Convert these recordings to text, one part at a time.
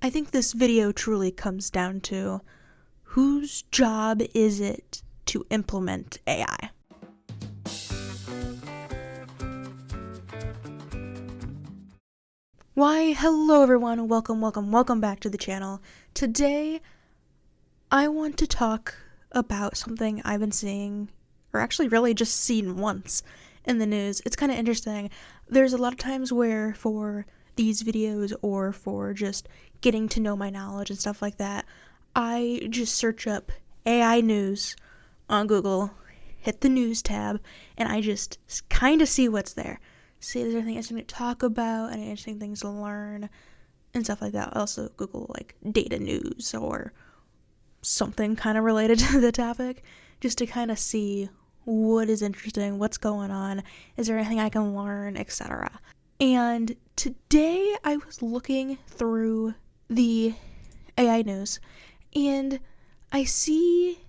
I think this video truly comes down to whose job is it to implement AI? Why, hello everyone, welcome back to the channel. Today, I want to talk about something I've been seeing, or actually really just seen once in the news. It's kind of interesting. There's a lot of times where for these videos or for just getting to know my knowledge and stuff like that, I just search up AI news on Google, hit the news tab, and I just kind of see what's there. See if there's anything interesting to talk about, any interesting things to learn, and stuff like that. I also Google like data news or something kind of related to the topic, just to kind of see what is interesting, what's going on, is there anything I can learn, etc. And today I was looking through the AI news, and I see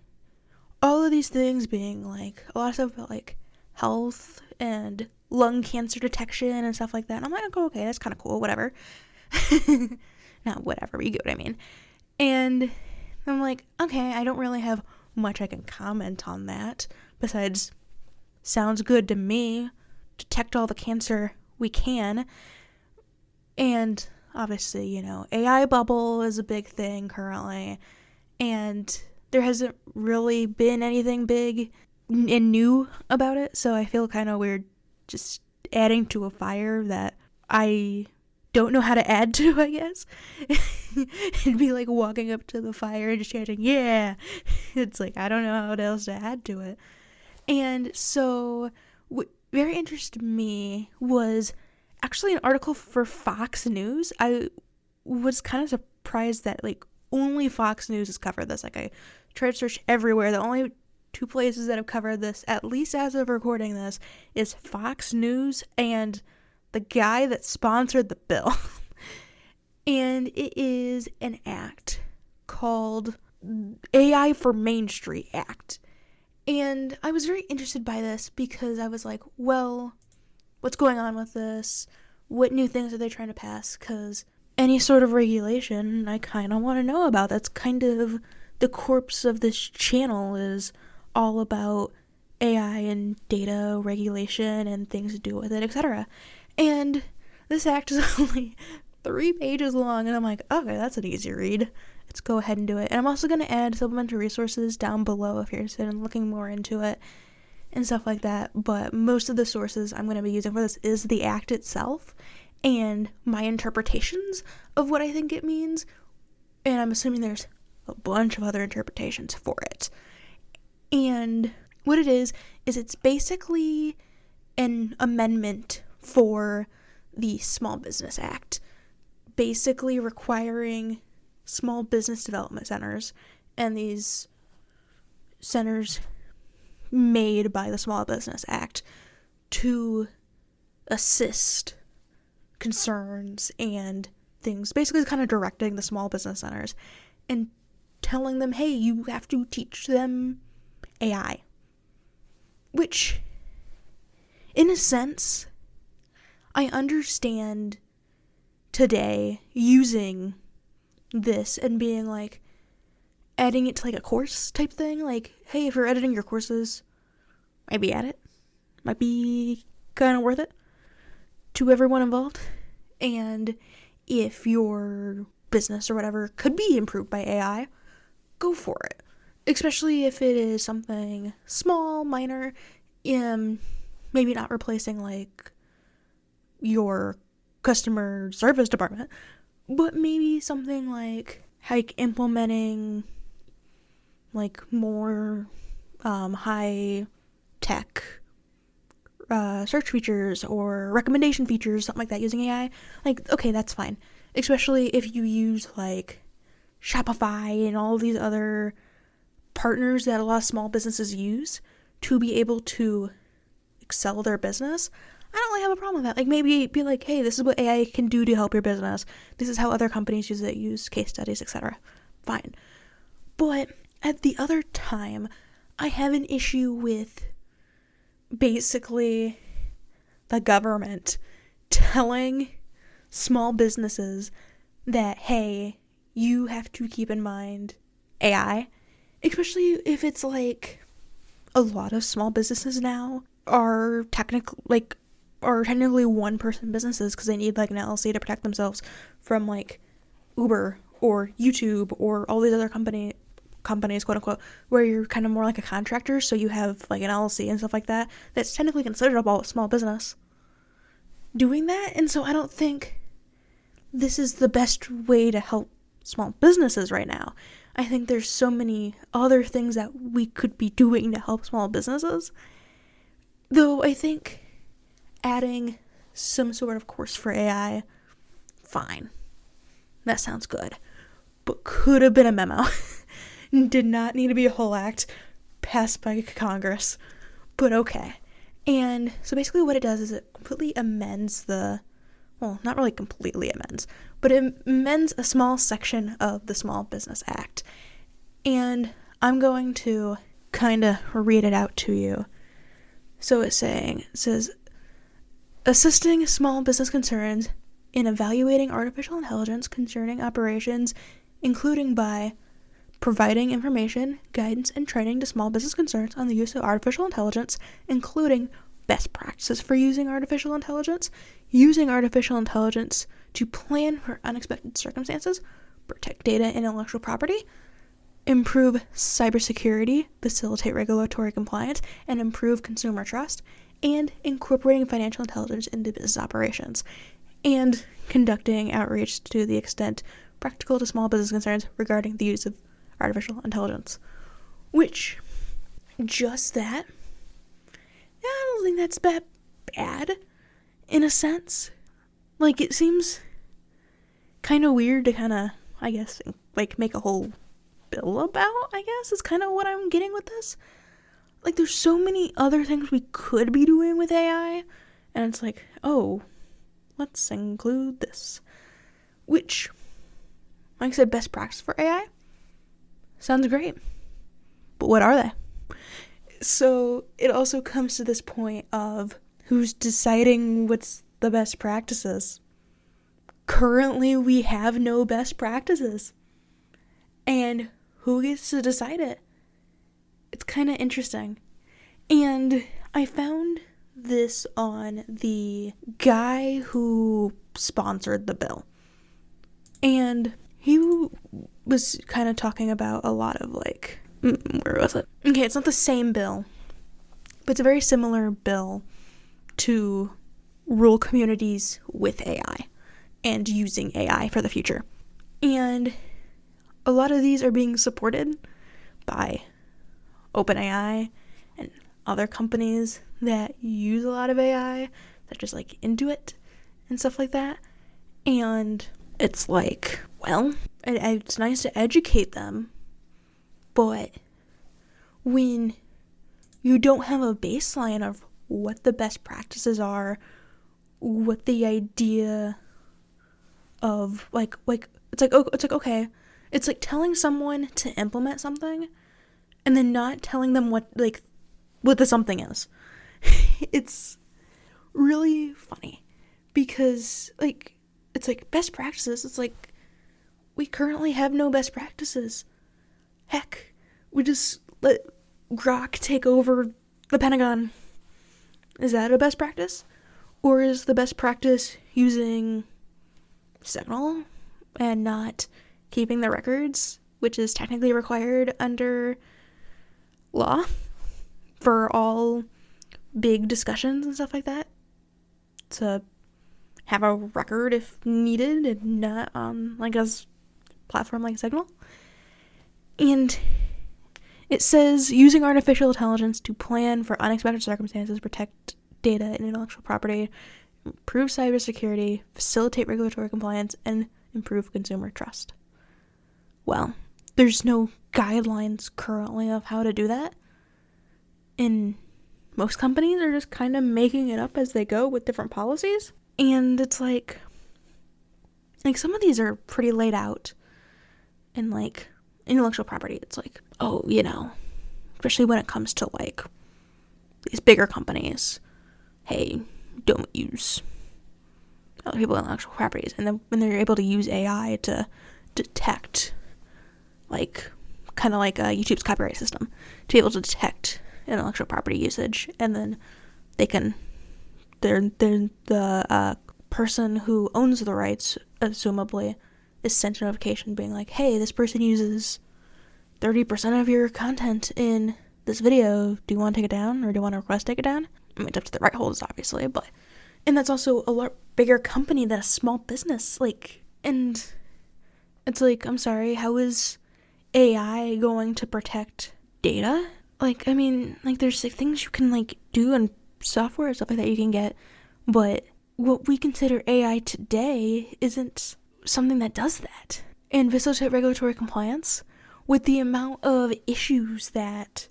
all of these things being like a lot of stuff about like health and lung cancer detection and stuff like that. And I'm like, okay, that's kind of cool, whatever. Not whatever, but you get what I mean. And I'm like, okay, I don't really have much I can comment on that besides sounds good to me. Detect all the cancer we can. And obviously, you know, AI bubble is a big thing currently. And there hasn't really been anything big and new about it. So I feel kind of weird just adding to a fire that I don't know how to add to, I guess. It'd be like walking up to the fire and just chanting, yeah. It's like, I don't know what else to add to it. And so what very interested me was actually an article for Fox News. I was kind of surprised that like only Fox News has covered this. Like I tried to search everywhere. The only two places that have covered this, at least as of recording this, is Fox News and the guy that sponsored the bill. And it is an act called AI for Mainstreet Act. And I was very interested by this because I was like, well, what's going on with this? What new things are they trying to pass? Because any sort of regulation I kind of want to know about. That's kind of the corpse of this channel, is all about AI and data regulation and things to do with it, etc. And this act is only 3 pages long, and I'm like, okay, that's an easy read. Let's go ahead and do it. And I'm also going to add supplementary resources down below if you're interested in looking more into it and stuff like that. But most of the sources I'm going to be using for this is the act itself and my interpretations of what I think it means. And I'm assuming there's a bunch of other interpretations for it. And what it is it's basically an amendment for the Small Business Act, basically requiring small business development centers and these centers made by the Small Business Act to assist concerns and things, basically kind of directing the small business centers and telling them, hey, you have to teach them AI. Which, in a sense, I understand today using this and being like, adding it to like a course type thing. Like, hey, if you're editing your courses, maybe add it. Might be kind of worth it to everyone involved. And if your business or whatever could be improved by AI, go for it. Especially if it is something small, minor, maybe not replacing like your customer service department, but maybe something like implementing like more high tech search features or recommendation features, something like that, using AI. Like, okay, that's fine. Especially if you use like Shopify and all these other partners that a lot of small businesses use to be able to excel their business. I don't really have a problem with that. Like, maybe be like, hey, this is what AI can do to help your business. This is how other companies use it, use case studies, etc. Fine. But at the other time, I have an issue with basically the government telling small businesses that, hey, you have to keep in mind AI, especially if it's like a lot of small businesses now are technically one-person businesses because they need like an LLC to protect themselves from like Uber or YouTube or all these other companies, quote unquote, where you're kind of more like a contractor, so you have like an LLC and stuff like that. That's technically considered a small business doing that, and so I don't think this is the best way to help small businesses right now. I think there's so many other things that we could be doing to help small businesses. Though I think adding some sort of course for AI, fine. That sounds good. But could have been a memo. Did not need to be a whole act passed by Congress. But okay. And so basically what it does is it completely amends not really completely amends, but it amends a small section of the Small Business Act. And I'm going to kind of read it out to you. So it says, assisting small business concerns in evaluating artificial intelligence concerning operations, including by providing information, guidance, and training to small business concerns on the use of artificial intelligence, including best practices for using artificial intelligence to plan for unexpected circumstances, protect data and intellectual property, improve cybersecurity, facilitate regulatory compliance, and improve consumer trust, and incorporating financial intelligence into business operations, and conducting outreach to the extent practical to small business concerns regarding the use of artificial intelligence. Which, just that, I don't think that's that bad, in a sense. Like, it seems kind of weird to kind of, I guess, like, make a whole bill about, I guess, is kind of what I'm getting with this. Like, there's so many other things we could be doing with AI, and it's like, oh, let's include this. Which, like I said, best practice for AI sounds great. But what are they? So it also comes to this point of who's deciding what's the best practices. Currently, we have no best practices. And who gets to decide it? It's kind of interesting. And I found this on the guy who sponsored the bill. And he was kind of talking about a lot of like, where was it? Okay, it's not the same bill, but it's a very similar bill to rural communities with AI and using AI for the future. And a lot of these are being supported by OpenAI and other companies that use a lot of AI, that just like into it and stuff like that. And it's like, well, it's nice to educate them, but when you don't have a baseline of what the best practices are, what the idea of like it's like okay, it's like telling someone to implement something and then not telling them what the something is. It's really funny because like it's like best practices. It's like we currently have no best practices. Heck, we just let Grok take over the Pentagon. Is that a best practice? Or is the best practice using Signal and not keeping the records, which is technically required under law for all big discussions and stuff like that, to have a record if needed and not on like a platform like Signal? And it says using artificial intelligence to plan for unexpected circumstances, protect data and intellectual property, improve cybersecurity, facilitate regulatory compliance, and improve consumer trust. Well, there's no guidelines currently of how to do that. And most companies are just kind of making it up as they go with different policies. And it's like some of these are pretty laid out. And like intellectual property, it's like, oh, especially when it comes to like these bigger companies, hey, don't use other people's intellectual properties. And then when they're able to use AI to detect, like, kind of like YouTube's copyright system, to be able to detect intellectual property usage, and then they can, the person who owns the rights, assumably, is sent a notification being like, hey, this person uses 30% of your content in this video. Do you want to take it down, or do you want to request take it down? I mean, it's up to the right holders, obviously, but, and that's also a lot bigger company than a small business, like, and it's like, I'm sorry, how is AI going to protect data? Like, I mean, like, there's like things you can like do and software and stuff like that you can get, but what we consider AI today isn't something that does that. And facilitate regulatory compliance with the amount of issues that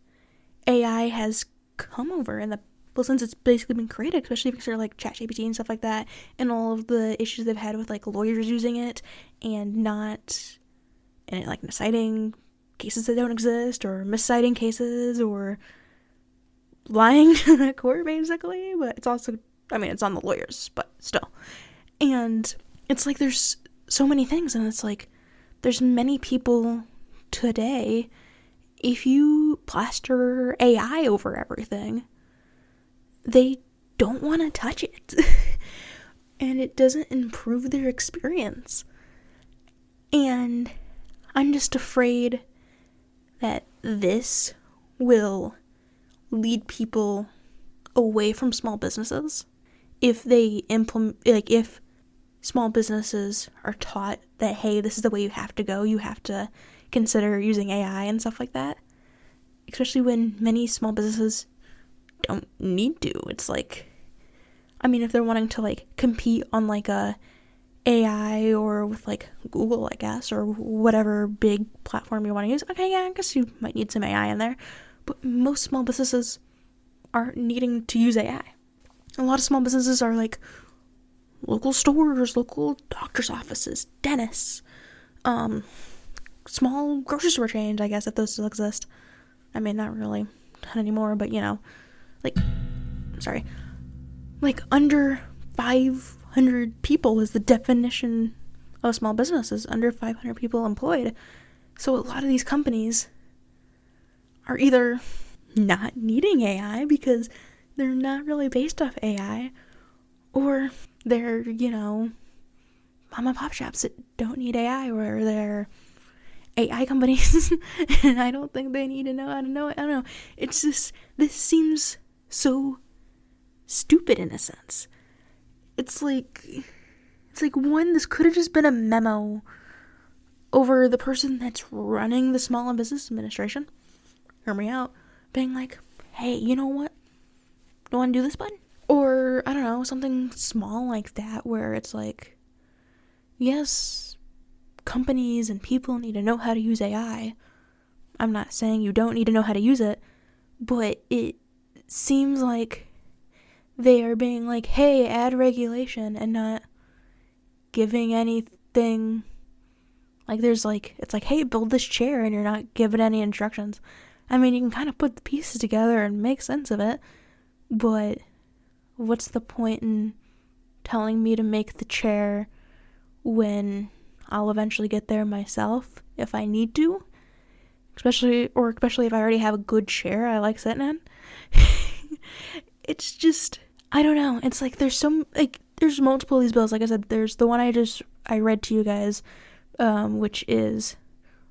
AI has come over in the, well, since it's basically been created, especially because they're like ChatGPT and stuff like that, and all of the issues they've had with like lawyers using it and not, and like citing cases that don't exist, or misciting cases, or lying to the court, basically. But it's also, I mean, it's on the lawyers, but still. And it's like there's so many things, and it's like there's many people today, if you plaster AI over everything, they don't want to touch it. And it doesn't improve their experience. And I'm just afraid that this will lead people away from small businesses if they implement, like, if small businesses are taught that, hey, this is the way you have to go, you have to consider using AI and stuff like that, especially when many small businesses don't need to. It's like, I mean, if they're wanting to like compete on like a AI or with like Google, I guess, or whatever big platform you want to use, okay, yeah, I guess you might need some AI in there. But most small businesses aren't needing to use AI. A lot of small businesses are like local stores, local doctor's offices, dentists, small grocery store chains, I guess, if those still exist. I mean, not really, not anymore, but you know, like, sorry, like under 500 people is the definition of small businesses, under 500 people employed. So a lot of these companies are either not needing AI because they're not really based off AI, or they're, you know, mom and pop shops that don't need AI, or they're AI companies and I don't think they need to know how to know it. I don't know. It's just, this seems so stupid in a sense. It's like one, this could have just been a memo over the person that's running the Small Business Administration, hear me out, being like, hey, you know what? Don't want to do this, bud? Or, I don't know, something small like that where it's like, yes, companies and people need to know how to use AI. I'm not saying you don't need to know how to use it, but it seems like they are being like, hey, add regulation, and not giving anything. Like, there's like, it's like, hey, build this chair, and you're not giving any instructions. I mean, you can kind of put the pieces together and make sense of it, but what's the point in telling me to make the chair when I'll eventually get there myself if I need to? Especially if I already have a good chair I like sitting in. It's just, I don't know. It's like there's multiple of these bills. Like I said, there's the one I read to you guys, which is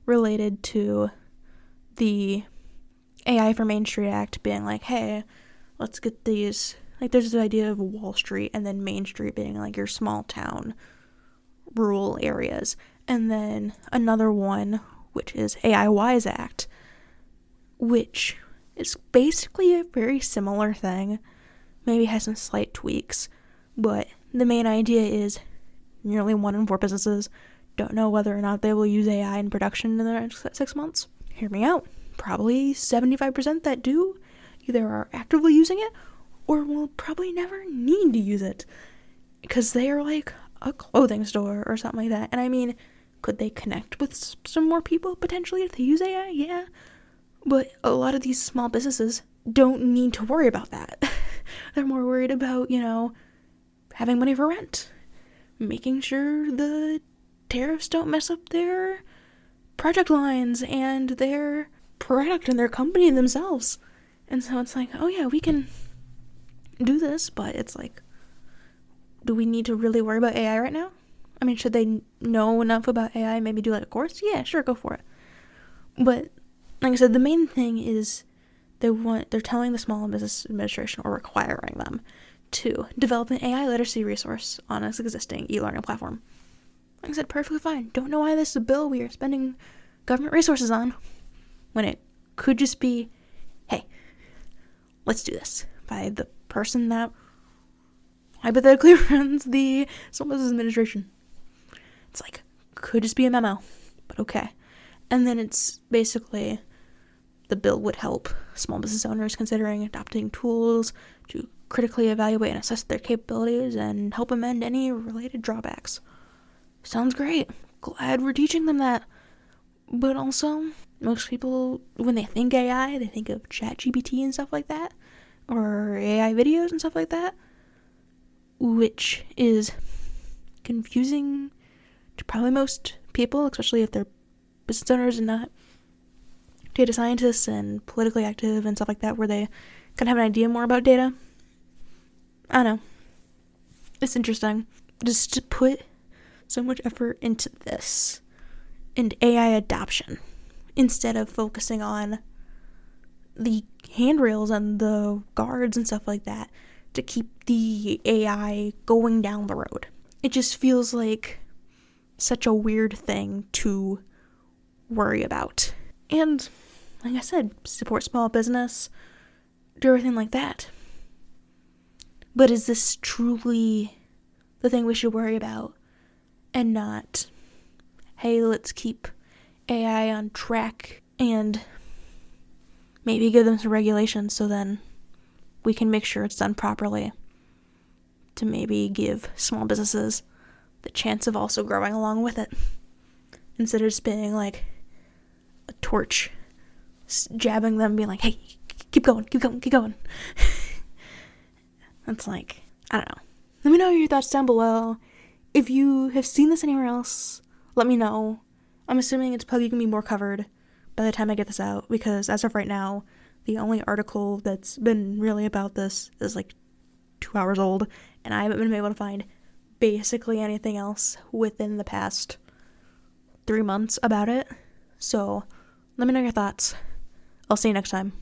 related to the AI for Mainstreet Act being like, hey, let's get these, like, there's the idea of Wall Street and then Main Street being like your small town rural areas, and then another one which is AI Wise Act, which is basically a very similar thing, maybe has some slight tweaks, but the main idea is nearly 1 in 4 businesses don't know whether or not they will use AI in production in the next 6 months. Hear me out. Probably 75% that do either are actively using it or will probably never need to use it because they are like a clothing store or something like that. And I mean, could they connect with some more people potentially if they use AI? Yeah. But a lot of these small businesses don't need to worry about that. They're more worried about, you know, having money for rent, making sure the tariffs don't mess up their project lines and their product and their company themselves. And so it's like, oh yeah, we can do this, but it's like, do we need to really worry about AI right now? I mean, should they know enough about AI, maybe do like a course? Yeah, sure, go for it. But like I said, the main thing is they're telling the Small Business Administration, or requiring them, to develop an AI literacy resource on its existing e-learning platform. Like I said, perfectly fine. Don't know why this is a bill we are spending government resources on when it could just be, hey, let's do this, by the person that hypothetically runs the Small Business Administration. It's like, could just be a memo, but okay. And then it's basically, the bill would help small business owners considering adopting tools to critically evaluate and assess their capabilities and help amend any related drawbacks. Sounds great. Glad we're teaching them that. But also, most people, when they think AI, they think of ChatGPT and stuff like that, or AI videos and stuff like that, which is confusing to probably most people, especially if they're business owners and not data scientists and politically active and stuff like that, where they kind of have an idea more about data. I don't know. It's interesting. Just to put so much effort into this and AI adoption instead of focusing on the handrails and the guards and stuff like that to keep the AI going down the road. It just feels like such a weird thing to worry about. And like I said, support small business, do everything like that. But is this truly the thing we should worry about, and not, hey, let's keep AI on track and maybe give them some regulations so then we can make sure it's done properly to maybe give small businesses the chance of also growing along with it, instead of just being like a torch jabbing them, being like, hey, keep going. It's like, I don't know. Let me know your thoughts down below. If you have seen this anywhere else, let me know. I'm assuming it's probably going to be more covered by the time I get this out, because as of right now, the only article that's been really about this is like 2 hours old, and I haven't been able to find basically anything else within the past 3 months about it. So let me know your thoughts. I'll see you next time.